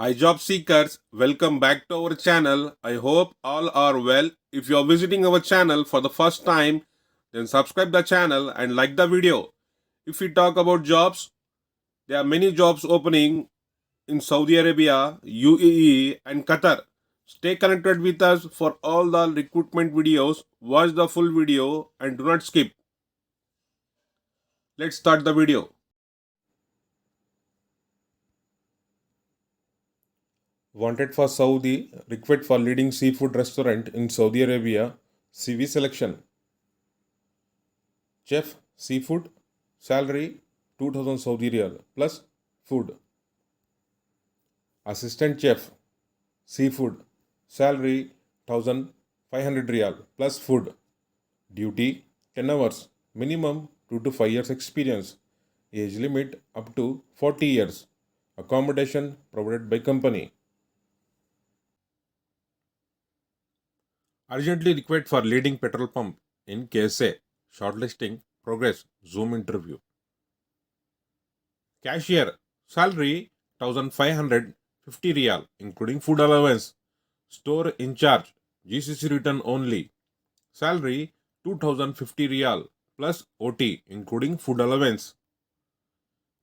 Hi job seekers, welcome back to our channel. I hope all are well. If you are visiting our channel for the first time, then subscribe the channel and like the video. If we talk about jobs, there are many jobs opening in Saudi Arabia, UAE and Qatar. Stay connected with us for all the recruitment videos. Watch the full video and do not skip. Let's start the video. Wanted for Saudi, required for leading seafood restaurant in Saudi Arabia, CV selection. Chef, seafood, salary 2000 Saudi Riyal plus food. Assistant chef, seafood, salary 1500 Riyal plus food. Duty 10 hours, minimum 2 to 5 years experience. Age limit up to 40 years. Accommodation provided by company. Urgently required for leading petrol pump in KSA. Shortlisting progress. Zoom interview. Cashier. Salary 1550 Riyal including food allowance. Store in charge. GCC return only. Salary 2050 Riyal plus OT including food allowance.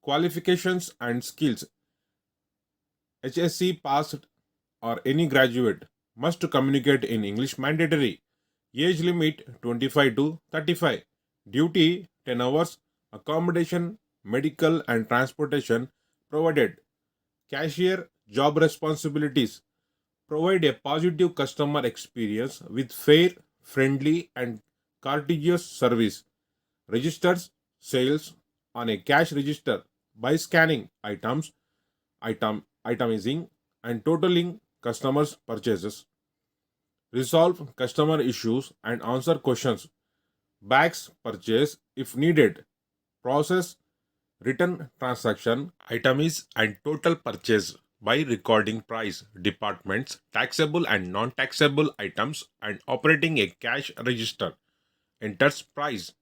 Qualifications and skills. HSC passed or any graduate must communicate in English mandatory. Age limit 25 to 35. Duty 10 hours. Accommodation, medical and transportation provided. Cashier job responsibilities. Provide a positive customer experience with fair, friendly and courteous service. Registers sales on a cash register by scanning itemizing and totaling customers' purchases. Resolve customer issues and answer questions. Bags purchase if needed. Process return transaction, itemize and total purchase by recording price, departments, taxable and non-taxable items and operating a cash register. Enters price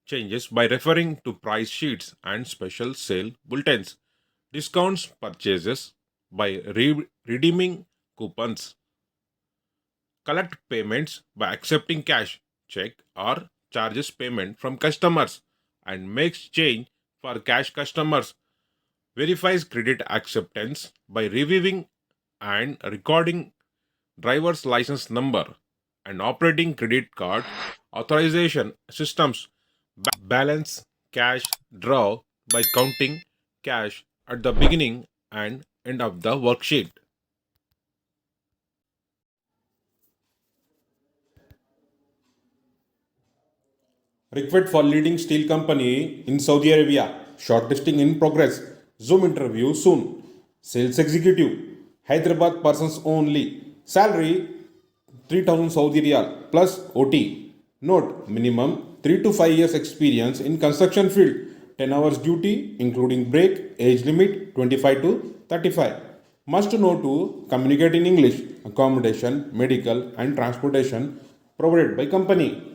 changes by referring to price sheets and special sale bulletins. Discounts purchases by redeeming coupons. Collect payments by accepting cash, check or charges payment from customers and makes change for cash customers. Verifies credit acceptance by reviewing and recording driver's license number and operating credit card authorization systems. Balance cash draw by counting cash at the beginning and end of the worksheet. Required for leading steel company in Saudi Arabia. Shortlisting in progress. Zoom interview soon. Sales executive. Hyderabad persons only. Salary 3000 Saudi Riyal plus OT. Note minimum 3 to 5 years experience in construction field. 10 hours duty including break. Age limit 25 to 35. Must know to communicate in English. Accommodation, medical and transportation provided by company.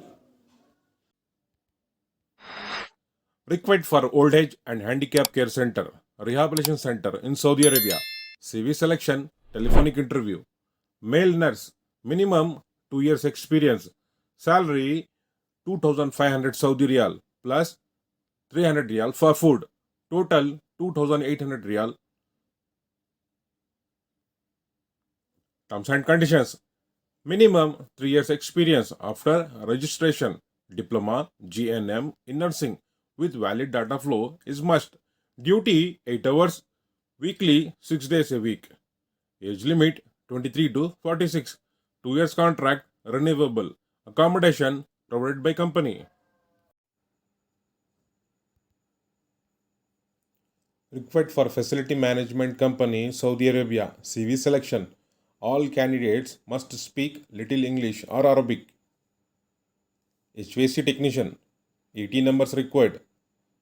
Required for old age and handicap care center, rehabilitation center in Saudi Arabia. CV selection, telephonic interview. Male nurse, minimum 2 years experience. Salary 2500 Saudi Riyal plus 300 Riyal for food. Total 2800 Riyal. Terms and conditions. Minimum 3 years experience after registration. Diploma, GNM in nursing with valid data flow is must. Duty 8 hours weekly, 6 days a week. Age limit 23 to 46. 2 years contract renewable. Accommodation provided by company. Required for facility management company Saudi Arabia. CV selection. All candidates must speak little English or Arabic. HVAC technician 80 numbers required.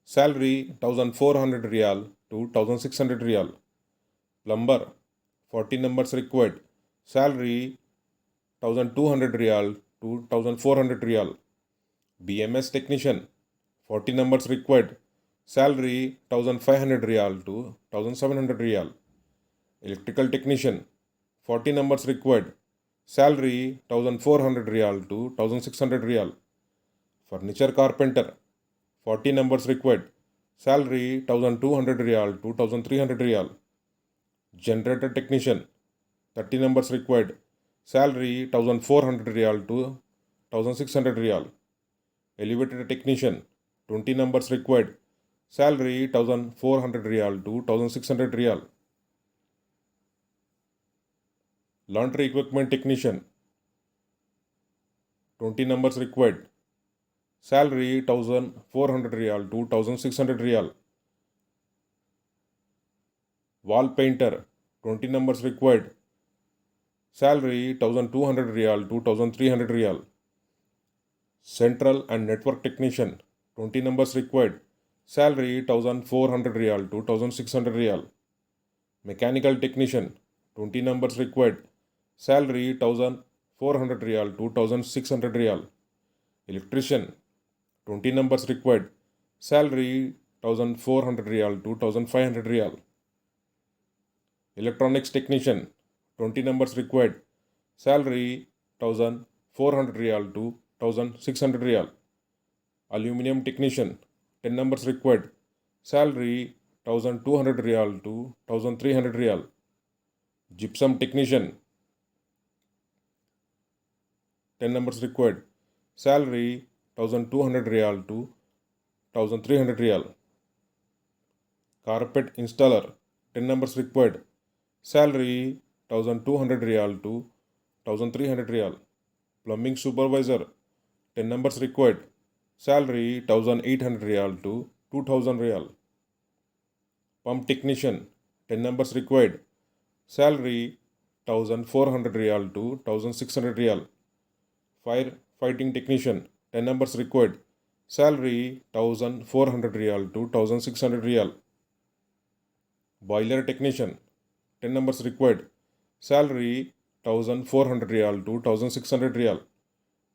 Salary 1400 Riyal to 1600 Riyal. Plumber 40 numbers required. Salary 1200 Riyal to 1400 Riyal. BMS technician 40 numbers required. Salary 1500 Riyal to 1700 Riyal. Electrical technician, 40 numbers required. Salary 1400 Real to 1600 Real. Furniture carpenter, 40 numbers required. Salary 1200 Real to 1300 Real. Generator technician, 30 numbers required. Salary 1400 Real to 1600 Real. Elevator technician, 20 numbers required. Salary 1400 Real to 1600 Real. Laundry equipment technician, 20 numbers required. Salary 1400 Real to 1600 Real. Wall painter, 20 numbers required. Salary 1200 Real to 1300 Real. Central and network technician, 20 numbers required. Salary 1400 Real to 1600 Real. Mechanical technician, 20 numbers required. Salary 1400 Real to 1600 Real. Electrician, 20 numbers required. Salary 1400 Real to 1500 Real. Electronics technician, 20 numbers required. Salary 1400 Real to 1600 Real. Aluminum technician, 10 numbers required. Salary 1200 Real to 1300 Real. Gypsum technician, 10 numbers required. Salary 1200 Real to 1300 Real. Carpet installer, 10 numbers required. Salary 1200 Real to 1300 Real. Plumbing supervisor, 10 numbers required. Salary 1800 Real to 2000 Real. Pump technician, 10 numbers required. Salary 1400 Real to 1600 Real. Fire fighting technician, 10 numbers required. Salary 1400 Real to 1600 Real. Boiler technician, 10 numbers required. Salary 1400 Real to 1600 Real.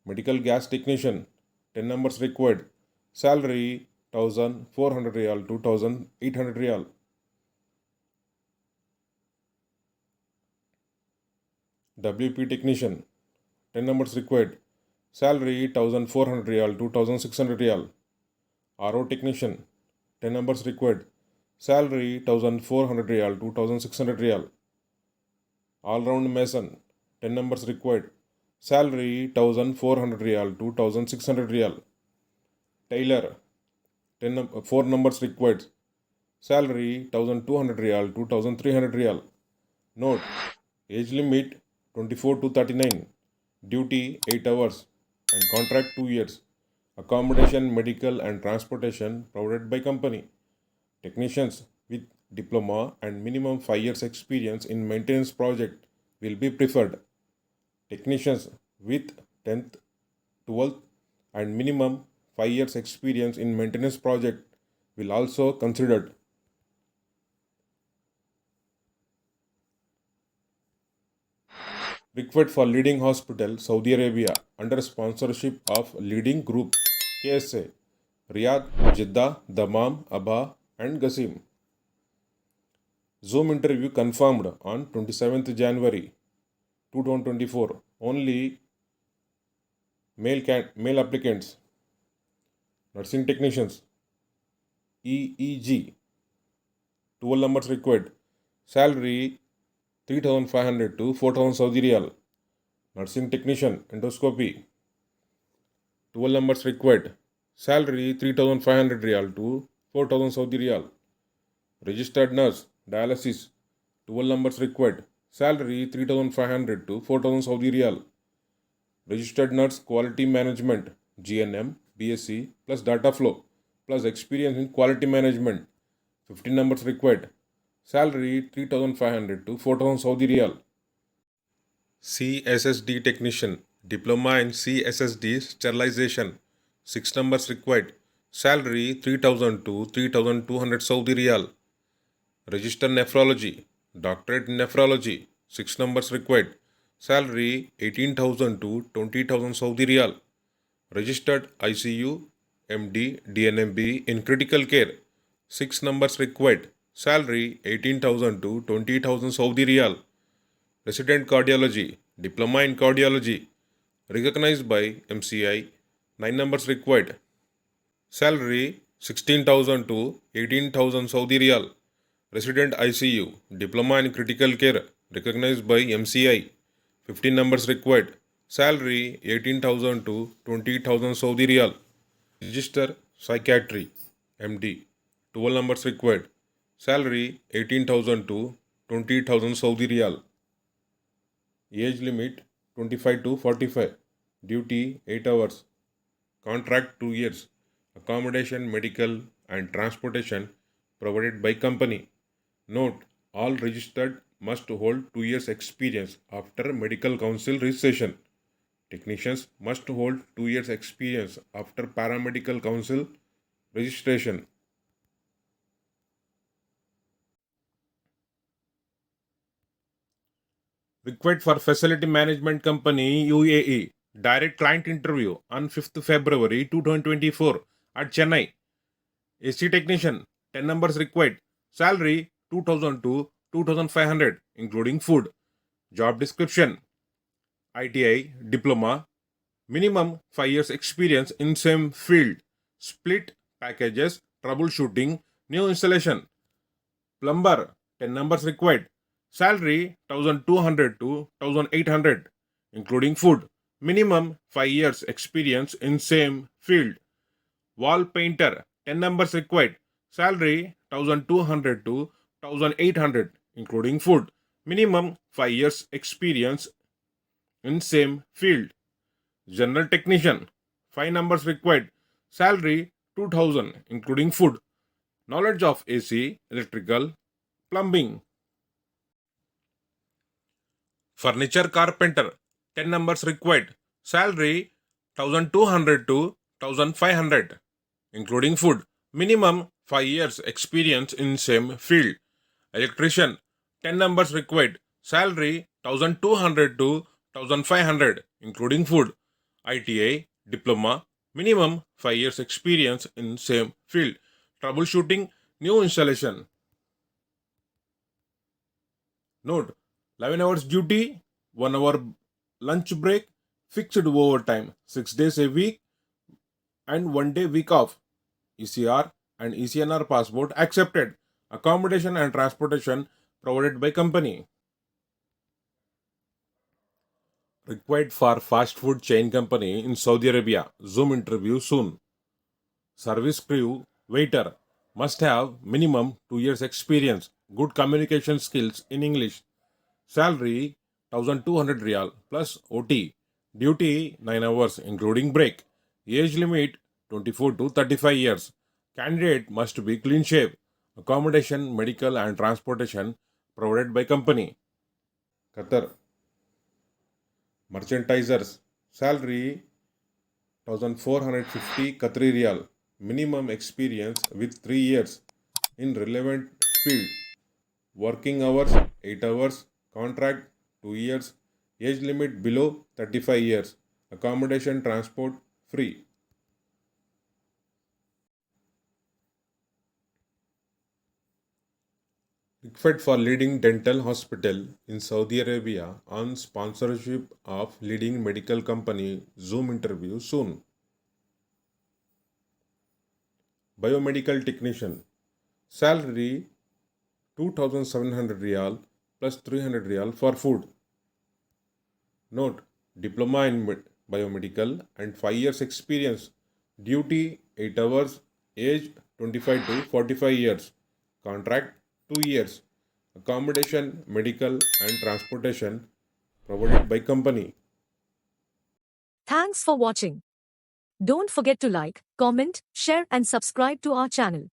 Medical gas technician, 10 numbers required. Salary 1400 Real to 1800 Real. WP technician, 10 numbers required. Salary 1400 Real to 1600 Real. RO technician, 10 numbers required. Salary 1400 Real to 1600 Real. All round mason, 10 numbers required. Salary 1400 Real to 1600 Real. Tailor, 4 numbers required. Salary 1200 Real to 1300 Real. Note, age limit 24 to 39. Duty 8 hours and contract 2 years. Accommodation, medical and transportation provided by company. Technicians with diploma and minimum 5 years experience in maintenance project will be preferred. Technicians with 10th, 12th and minimum 5 years experience in maintenance project will also considered. Required for leading hospital Saudi Arabia under sponsorship of leading group KSA, Riyadh, Jeddah, Dammam, Abha and Qasim. Zoom interview confirmed on 27th January 2024. Only male applicants. Nursing technicians, EEG, 12 numbers required. Salary 3500 to 4000 Saudi Riyal. Nursing technician, endoscopy, 12 numbers required. Salary 3500 Riyal to 4000 Saudi Riyal. Registered nurse, dialysis, 12 numbers required. Salary 3500 to 4000 Saudi Riyal. Registered nurse quality management, GNM, BSc plus data flow plus experience in quality management, 15 numbers required. Salary 3500 to 4000 Saudi Riyal. CSSD technician, diploma in CSSD sterilization, 6 numbers required. Salary 3000 to 3200 Saudi Riyal. Registered nephrology, doctorate in nephrology, 6 numbers required. Salary 18,000 to 20,000 Saudi Riyal. Registered ICU, MD, DNMB in critical care, 6 numbers required. Salary 18,000 to 20,000 Saudi Riyal. Resident Cardiology, Diploma in Cardiology, recognized by MCI, 9 numbers required. Salary 16,000 to 18,000 Saudi Riyal. Resident ICU, Diploma in Critical Care, recognized by MCI, 15 numbers required. Salary 18,000 to 20,000 Saudi Riyal. Register Psychiatry, MD, 12 numbers required. Salary 18,000 to 20,000 Saudi Riyal. Age limit 25 to 45. Duty 8 hours. Contract 2 years. Accommodation, medical and transportation provided by company. Note, all registered must hold 2 years experience after medical council registration. Technicians must hold 2 years experience after paramedical council registration. Required for Facility Management Company UAE. Direct client interview on 5th February 2024 at Chennai. AC Technician, 10 numbers required. Salary 2000 to 2500 including food. Job description: ITI Diploma. Minimum 5 years experience in same field. Split packages, troubleshooting, new installation. Plumber, 10 numbers required. Salary 1200 to 1800 including food. Minimum 5 years experience in same field. Wall painter, 10 numbers required. Salary 1200 to 1800 including food. Minimum 5 years experience in same field. General technician, 5 numbers required. Salary 2000 including food. Knowledge of AC, electrical, plumbing. Furniture carpenter, 10 numbers required. Salary 1200 to 1500 including food. Minimum 5 years experience in same field. Electrician, 10 numbers required. Salary 1200 to 1500 including food. ITI Diploma. Minimum 5 years experience in same field. Troubleshooting, new installation. Note, 11 hours duty, 1 hour lunch break, fixed overtime, 6 days a week and 1 day week off. ECR and ECNR passport accepted. Accommodation and transportation provided by company. Required for fast food chain company in Saudi Arabia. Zoom interview soon. Service crew, waiter, must have minimum 2 years experience, good communication skills in English. Salary 1200 Riyal plus OT. Duty 9 hours including break. Age limit 24 to 35 years. Candidate must be clean shave. Accommodation, medical and transportation provided by company. Qatar. Merchandisers. Salary 1450 Qatari Riyal. Minimum experience with 3 years in relevant field. Working hours 8 hours. Contract 2 years. Age limit below 35 years. Accommodation, transport free. Required for leading dental hospital in Saudi Arabia on sponsorship of leading medical company. Zoom interview soon. Biomedical technician. Salary 2700 Riyal plus 300 Riyal for food. Note, diploma in biomedical and 5 years experience. Duty 8 hours. Age 25 to 45 years. Contract 2 years. Accommodation, medical and transportation provided by company. Thanks for watching. Don't forget to like, comment, share and subscribe to our channel.